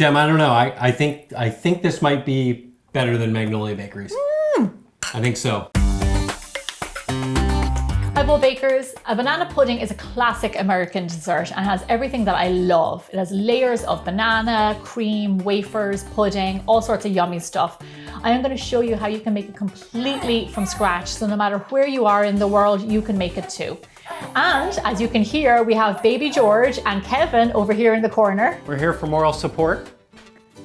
Gem, I don't know. I think this might be better than Magnolia Bakeries. I think so. Hi Bowl Bakers, a banana pudding is a classic American dessert and has everything that I love. It has layers of banana, cream, wafers, pudding, all sorts of yummy stuff. I am going to show you how you can make it completely from scratch, so no matter where you are in the world, you can make it too. And as you can hear, we have baby George and Kevin over here in the corner. We're here for moral support.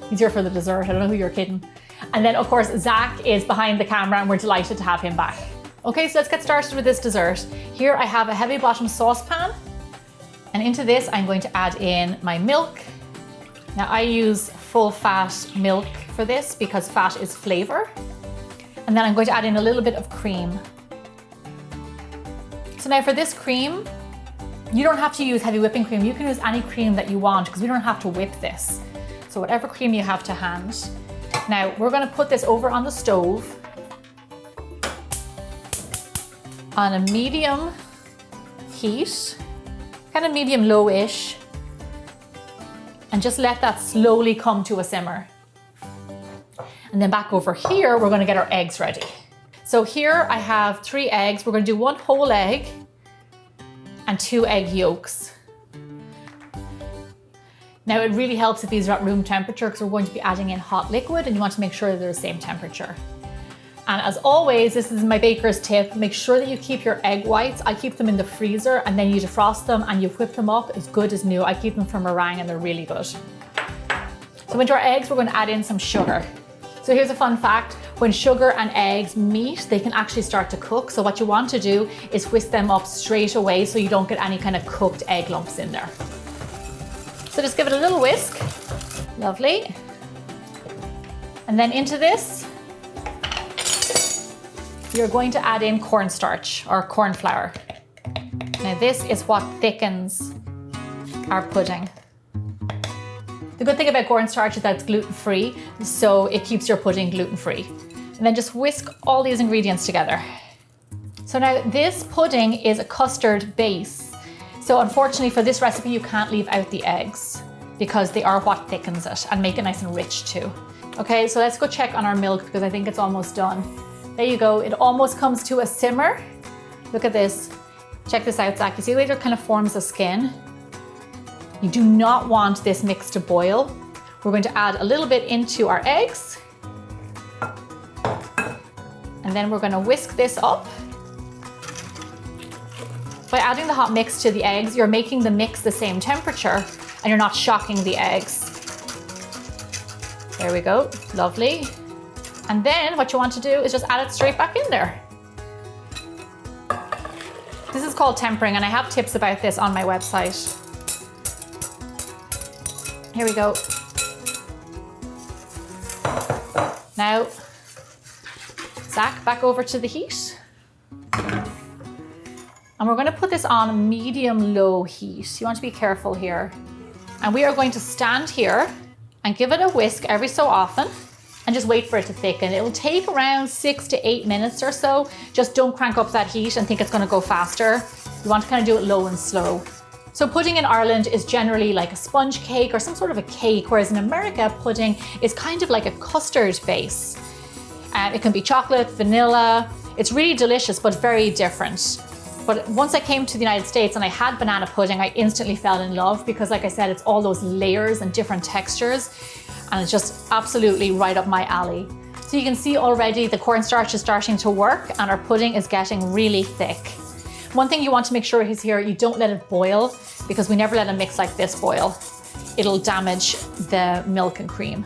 He's here for the dessert, I don't know who you're kidding. And then of course, Zach is behind the camera and we're delighted to have him back. Okay, so let's get started with this dessert. Here I have a heavy bottom saucepan, and into this I'm going to add in my milk. Now I use full fat milk for this because fat is flavor. And then I'm going to add in a little bit of cream. So now for this cream, you don't have to use heavy whipping cream. You can use any cream that you want because we don't have to whip this. So whatever cream you have to hand. Now we're going to put this over on the stove on a medium heat, kind of medium low-ish, and just let that slowly come to a simmer. And then back over here, we're gonna get our eggs ready. So here I have 3 eggs. We're gonna do 1 whole egg and 2 egg yolks. Now it really helps if these are at room temperature because we're going to be adding in hot liquid and you want to make sure they're the same temperature. And as always, this is my baker's tip, make sure that you keep your egg whites. I keep them in the freezer and then you defrost them and you whip them up as good as new. I keep them from meringue and they're really good. So into our eggs, we're going to add in some sugar. So here's a fun fact, when sugar and eggs meet, they can actually start to cook. So what you want to do is whisk them up straight away so you don't get any kind of cooked egg lumps in there. So just give it a little whisk. Lovely. And then into this, you're going to add in cornstarch or corn flour. Now this is what thickens our pudding. The good thing about cornstarch is that it's gluten-free, so it keeps your pudding gluten-free. And then just whisk all these ingredients together. So now this pudding is a custard base. So unfortunately for this recipe, you can't leave out the eggs because they are what thickens it and make it nice and rich too. Okay, so let's go check on our milk because I think it's almost done. There you go, it almost comes to a simmer. Look at this. Check this out, Zach. You see the way it kind of forms the skin? You do not want this mix to boil. We're going to add a little bit into our eggs. And then we're going to whisk this up. By adding the hot mix to the eggs, you're making the mix the same temperature and you're not shocking the eggs. There we go, lovely. And then what you want to do is just add it straight back in there. This is called tempering and I have tips about this on my website. Here we go. Now, Zach, back over to the heat. And we're going to put this on medium-low heat. You want to be careful here. And we are going to stand here and give it a whisk every so often and just wait for it to thicken. It will take around 6 to 8 minutes or so. Just don't crank up that heat and think it's going to go faster. You want to kind of do it low and slow. So pudding in Ireland is generally like a sponge cake or some sort of a cake, whereas in America, pudding is kind of like a custard base. It can be chocolate, vanilla. It's really delicious, but very different. But once I came to the United States and I had banana pudding, I instantly fell in love because like I said, it's all those layers and different textures and it's just absolutely right up my alley. So you can see already the cornstarch is starting to work and our pudding is getting really thick. One thing you want to make sure is here, you don't let it boil because we never let a mix like this boil. It'll damage the milk and cream.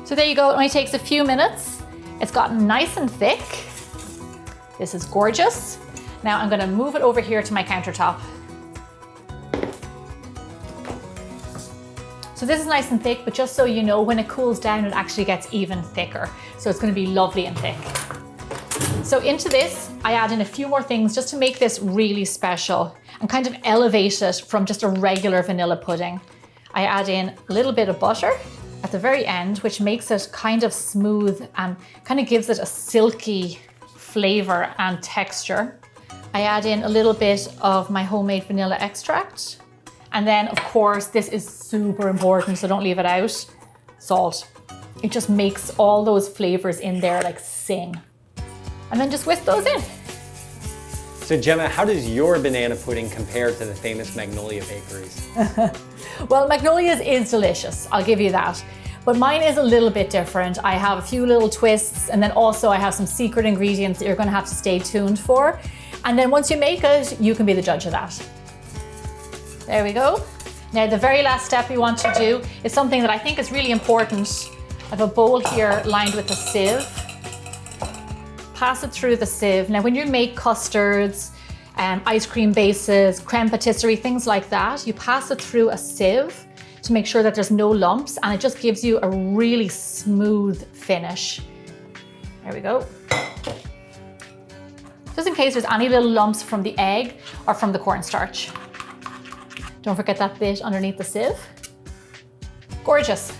So there you go, it only takes a few minutes. It's gotten nice and thick. This is gorgeous. Now I'm going to move it over here to my countertop. So this is nice and thick, but just so you know, when it cools down, it actually gets even thicker. So it's going to be lovely and thick. So into this, I add in a few more things just to make this really special and kind of elevate it from just a regular vanilla pudding. I add in a little bit of butter at the very end, which makes it kind of smooth and kind of gives it a silky flavor and texture. I add in a little bit of my homemade vanilla extract And then of course, this is super important, so don't leave it out. Salt. It just makes all those flavors in there like sing. And then just whisk those in. So Gemma, how does your banana pudding compare to the famous Magnolia bakeries? Well, Magnolia's is delicious, I'll give you that. But mine is a little bit different. I have a few little twists, and then also I have some secret ingredients that you're gonna have to stay tuned for. And then once you make it, you can be the judge of that. There we go. Now the very last step we want to do is something that I think is really important. I have a bowl here lined with a sieve. Pass it through the sieve. Now when you make custards, ice cream bases, creme patisserie, things like that, you pass it through a sieve to make sure that there's no lumps, and it just gives you a really smooth finish. There we go. Just in case there's any little lumps from the egg or from the cornstarch. Don't forget that bit underneath the sieve. Gorgeous.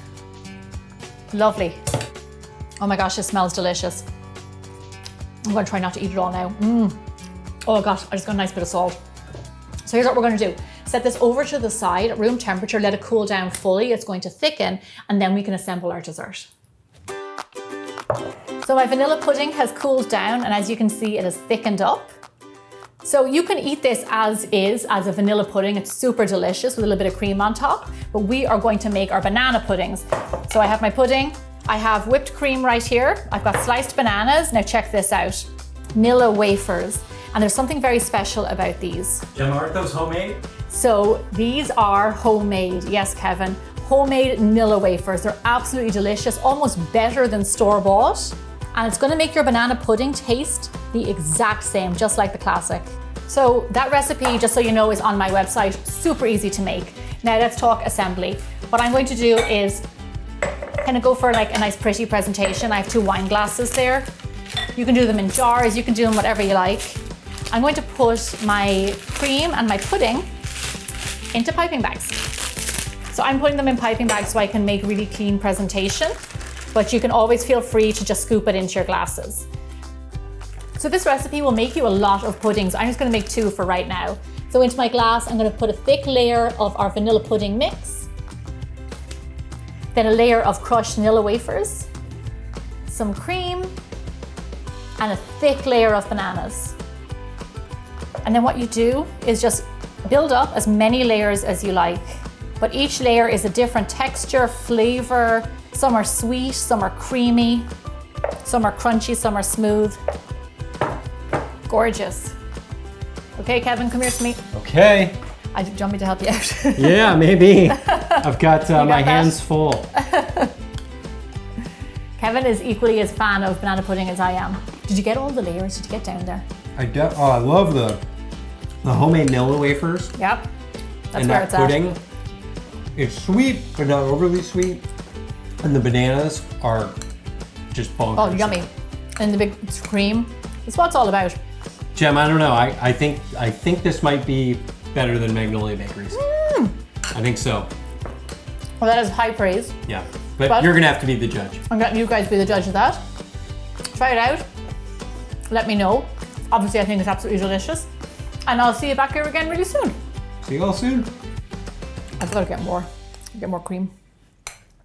Lovely. Oh my gosh, this smells delicious. I'm gonna try not to eat it all now. Oh gosh, I just got a nice bit of salt. So here's what we're gonna do. Set this over to the side at room temperature, let it cool down fully. It's going to thicken, and then we can assemble our dessert. So my vanilla pudding has cooled down, and as you can see, it has thickened up. So you can eat this as is, as a vanilla pudding. It's super delicious with a little bit of cream on top, but we are going to make our banana puddings. So I have my pudding, I have whipped cream right here. I've got sliced bananas. Now check this out. Nilla wafers. And there's something very special about these. Gemma, aren't those homemade? So these are homemade. Yes, Kevin. Homemade Nilla wafers. They're absolutely delicious, almost better than store-bought. And it's gonna make your banana pudding taste the exact same, just like the classic. So that recipe, just so you know, is on my website. Super easy to make. Now let's talk assembly. What I'm going to do is kind of go for like a nice pretty presentation. I have 2 wine glasses there. You can do them in jars, you can do them whatever you like. I'm going to put my cream and my pudding into piping bags. So I'm putting them in piping bags so I can make really clean presentation, but you can always feel free to just scoop it into your glasses. So this recipe will make you a lot of puddings. I'm just gonna make 2 for right now. So into my glass, I'm gonna put a thick layer of our vanilla pudding mix, then a layer of crushed Nilla wafers, some cream, and a thick layer of bananas. And then what you do is just build up as many layers as you like, but each layer is a different texture, flavor. Some are sweet, some are creamy, some are crunchy, some are smooth. Gorgeous. Okay, Kevin, come here to me. Okay. Do you want me to help you out? Yeah, maybe. I've got my that? hands full. Kevin is equally as fan of banana pudding as I am. Did you get all the layers? Did you get down there? I love the homemade Nilla wafers. Yep. That's And where that it's pudding. at. It's sweet, but not overly sweet. And the bananas are just bonkers. Oh, yummy. And the big cream. That's what it's all about. Gem, I don't know. I think this might be better than Magnolia bakeries. I think so. Well, that is high praise. Yeah. But you're gonna have to be the judge. I'm letting you guys be the judge of that. Try it out. Let me know. Obviously, I think it's absolutely delicious. And I'll see you back here again really soon. See you all soon. I've got to get more cream.